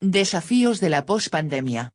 Desafíos de la pospandemia.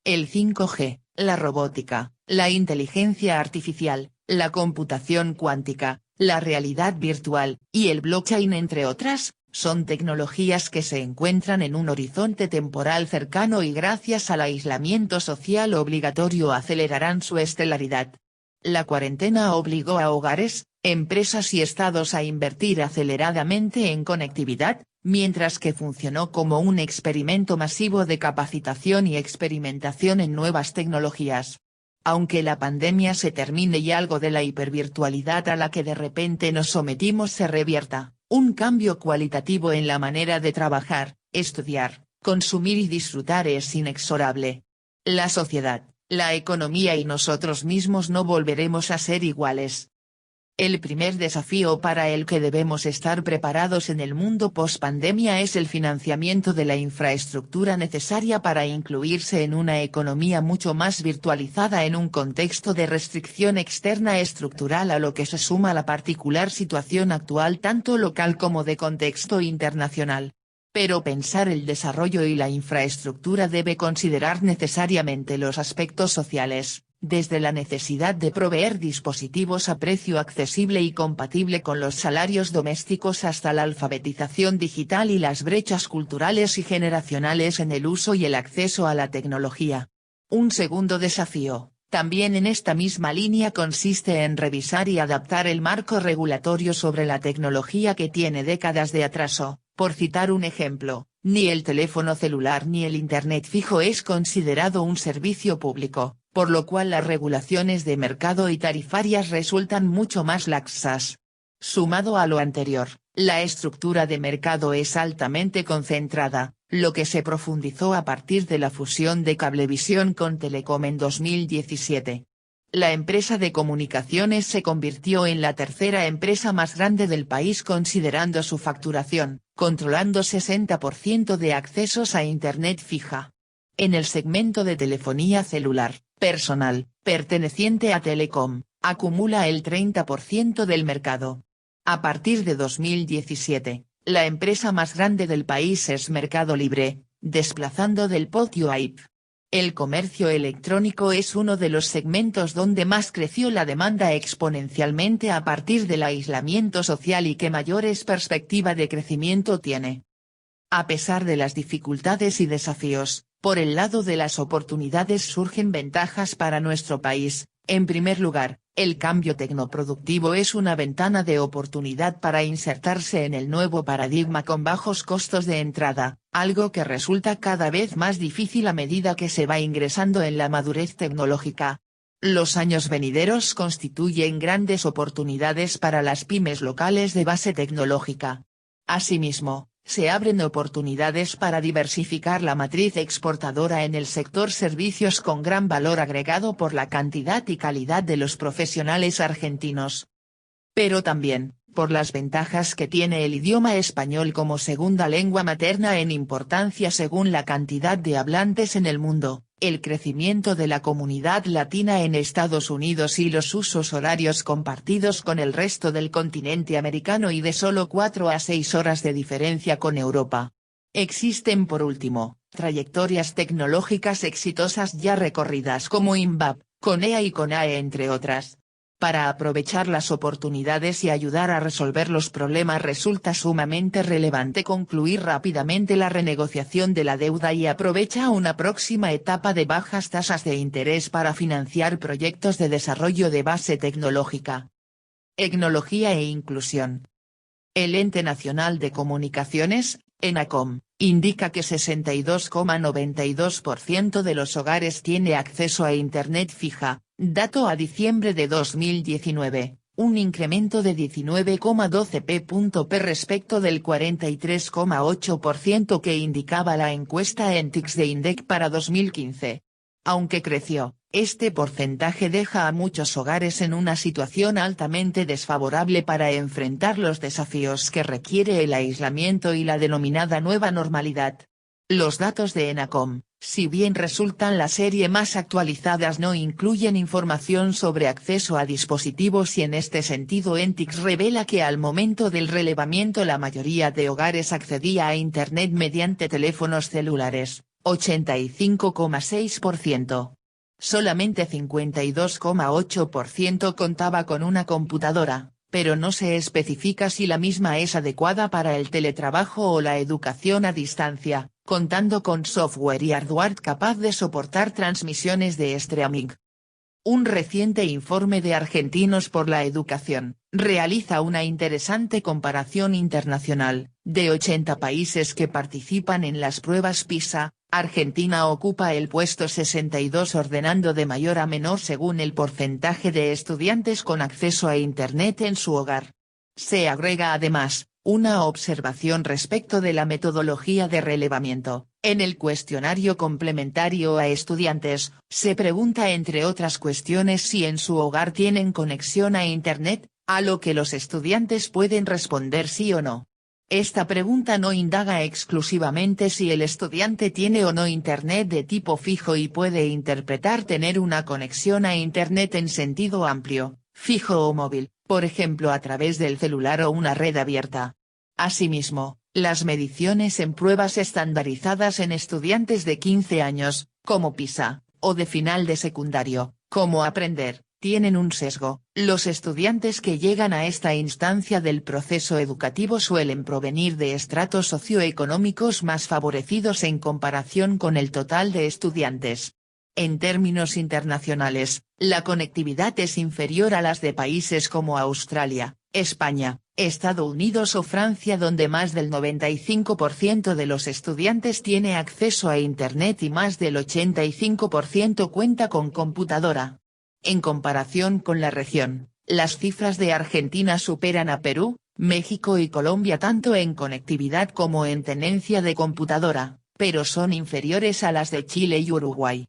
El 5G, la robótica, la inteligencia artificial, la computación cuántica, la realidad virtual, y el blockchain entre otras, son tecnologías que se encuentran en un horizonte temporal cercano y gracias al aislamiento social obligatorio acelerarán su estelaridad. La cuarentena obligó a hogares, empresas y estados a invertir aceleradamente en conectividad, mientras que funcionó como un experimento masivo de capacitación y experimentación en nuevas tecnologías. Aunque la pandemia se termine y algo de la hipervirtualidad a la que de repente nos sometimos se revierta, un cambio cualitativo en la manera de trabajar, estudiar, consumir y disfrutar es inexorable. La sociedad, la economía y nosotros mismos no volveremos a ser iguales. El primer desafío para el que debemos estar preparados en el mundo post-pandemia es el financiamiento de la infraestructura necesaria para incluirse en una economía mucho más virtualizada en un contexto de restricción externa estructural a lo que se suma la particular situación actual tanto local como de contexto internacional. Pero pensar el desarrollo y la infraestructura debe considerar necesariamente los aspectos sociales, desde la necesidad de proveer dispositivos a precio accesible y compatible con los salarios domésticos hasta la alfabetización digital y las brechas culturales y generacionales en el uso y el acceso a la tecnología. Un segundo desafío, también en esta misma línea, consiste en revisar y adaptar el marco regulatorio sobre la tecnología que tiene décadas de atraso. Por citar un ejemplo, ni el teléfono celular ni el Internet fijo es considerado un servicio público, por lo cual las regulaciones de mercado y tarifarias resultan mucho más laxas. Sumado a lo anterior, la estructura de mercado es altamente concentrada, lo que se profundizó a partir de la fusión de Cablevisión con Telecom en 2017. La empresa de comunicaciones se convirtió en la tercera empresa más grande del país considerando su facturación, controlando 60% de accesos a Internet fija. En el segmento de telefonía celular, personal, perteneciente a Telecom, acumula el 30% del mercado. A partir de 2017, la empresa más grande del país es Mercado Libre, desplazando del podio a IP. El comercio electrónico es uno de los segmentos donde más creció la demanda exponencialmente a partir del aislamiento social y que mayores perspectiva de crecimiento tiene. A pesar de las dificultades y desafíos, por el lado de las oportunidades surgen ventajas para nuestro país. En primer lugar, el cambio tecnoproductivo es una ventana de oportunidad para insertarse en el nuevo paradigma con bajos costos de entrada, algo que resulta cada vez más difícil a medida que se va ingresando en la madurez tecnológica. Los años venideros constituyen grandes oportunidades para las pymes locales de base tecnológica. Asimismo, se abren oportunidades para diversificar la matriz exportadora en el sector servicios con gran valor agregado por la cantidad y calidad de los profesionales argentinos. Pero también, por las ventajas que tiene el idioma español como segunda lengua materna en importancia según la cantidad de hablantes en el mundo, el crecimiento de la comunidad latina en Estados Unidos y los usos horarios compartidos con el resto del continente americano y de solo 4 a 6 horas de diferencia con Europa. Existen por último, trayectorias tecnológicas exitosas ya recorridas como INVAP, CONEA y CONAE entre otras. Para aprovechar las oportunidades y ayudar a resolver los problemas resulta sumamente relevante concluir rápidamente la renegociación de la deuda y aprovecha una próxima etapa de bajas tasas de interés para financiar proyectos de desarrollo de base tecnológica. Tecnología e inclusión. El Ente Nacional de Comunicaciones, ENACOM, indica que 62,92% de los hogares tiene acceso a Internet fija, dato a diciembre de 2019, un incremento de 19,12 p.p. respecto del 43,8% que indicaba la encuesta ENTIX de INDEC para 2015. Aunque creció, este porcentaje deja a muchos hogares en una situación altamente desfavorable para enfrentar los desafíos que requiere el aislamiento y la denominada nueva normalidad. Los datos de ENACOM, si bien resultan la serie más actualizadas, no incluyen información sobre acceso a dispositivos y en este sentido ENTIX revela que al momento del relevamiento la mayoría de hogares accedía a Internet mediante teléfonos celulares, 85,6%. Solamente 52,8% contaba con una computadora, pero no se especifica si la misma es adecuada para el teletrabajo o la educación a distancia, contando con software y hardware capaz de soportar transmisiones de streaming. Un reciente informe de Argentinos por la Educación, realiza una interesante comparación internacional, de 80 países que participan en las pruebas PISA, Argentina ocupa el puesto 62 ordenando de mayor a menor según el porcentaje de estudiantes con acceso a Internet en su hogar. Se agrega además, una observación respecto de la metodología de relevamiento. En el cuestionario complementario a estudiantes, se pregunta entre otras cuestiones si en su hogar tienen conexión a Internet, a lo que los estudiantes pueden responder sí o no. Esta pregunta no indaga exclusivamente si el estudiante tiene o no Internet de tipo fijo y puede interpretar tener una conexión a Internet en sentido amplio, fijo o móvil, por ejemplo a través del celular o una red abierta. Asimismo, las mediciones en pruebas estandarizadas en estudiantes de 15 años, como PISA, o de final de secundario, como Aprender, tienen un sesgo. Los estudiantes que llegan a esta instancia del proceso educativo suelen provenir de estratos socioeconómicos más favorecidos en comparación con el total de estudiantes. En términos internacionales, la conectividad es inferior a las de países como Australia, España, Estados Unidos o Francia, donde más del 95% de los estudiantes tiene acceso a Internet y más del 85% cuenta con computadora. En comparación con la región, las cifras de Argentina superan a Perú, México y Colombia tanto en conectividad como en tenencia de computadora, pero son inferiores a las de Chile y Uruguay.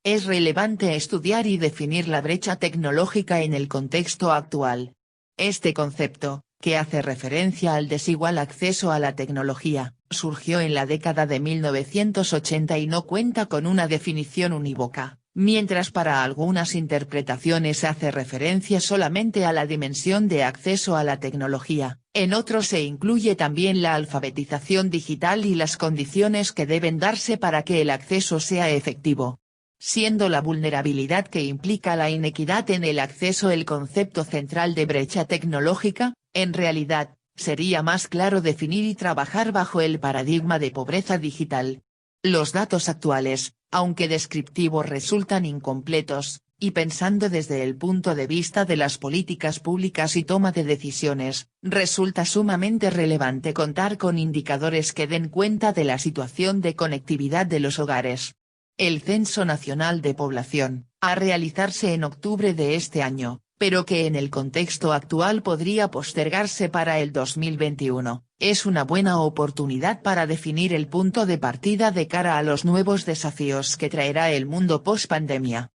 Es relevante estudiar y definir la brecha tecnológica en el contexto actual. Este concepto, que hace referencia al desigual acceso a la tecnología, surgió en la década de 1980 y no cuenta con una definición unívoca, mientras para algunas interpretaciones hace referencia solamente a la dimensión de acceso a la tecnología, en otros se incluye también la alfabetización digital y las condiciones que deben darse para que el acceso sea efectivo. Siendo la vulnerabilidad que implica la inequidad en el acceso el concepto central de brecha tecnológica, en realidad, sería más claro definir y trabajar bajo el paradigma de pobreza digital. Los datos actuales, aunque descriptivos, resultan incompletos, y pensando desde el punto de vista de las políticas públicas y toma de decisiones, resulta sumamente relevante contar con indicadores que den cuenta de la situación de conectividad de los hogares. El Censo Nacional de Población, a realizarse en octubre de este año, pero que en el contexto actual podría postergarse para el 2021, es una buena oportunidad para definir el punto de partida de cara a los nuevos desafíos que traerá el mundo post-pandemia.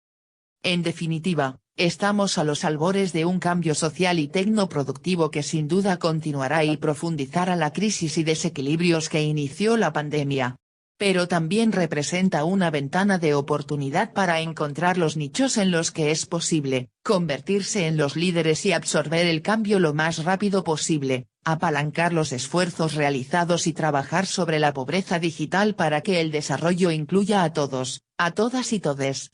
En definitiva, estamos a los albores de un cambio social y tecnoproductivo que sin duda continuará y profundizará la crisis y desequilibrios que inició la pandemia. Pero también representa una ventana de oportunidad para encontrar los nichos en los que es posible convertirse en los líderes y absorber el cambio lo más rápido posible, apalancar los esfuerzos realizados y trabajar sobre la pobreza digital para que el desarrollo incluya a todos, a todas y todes.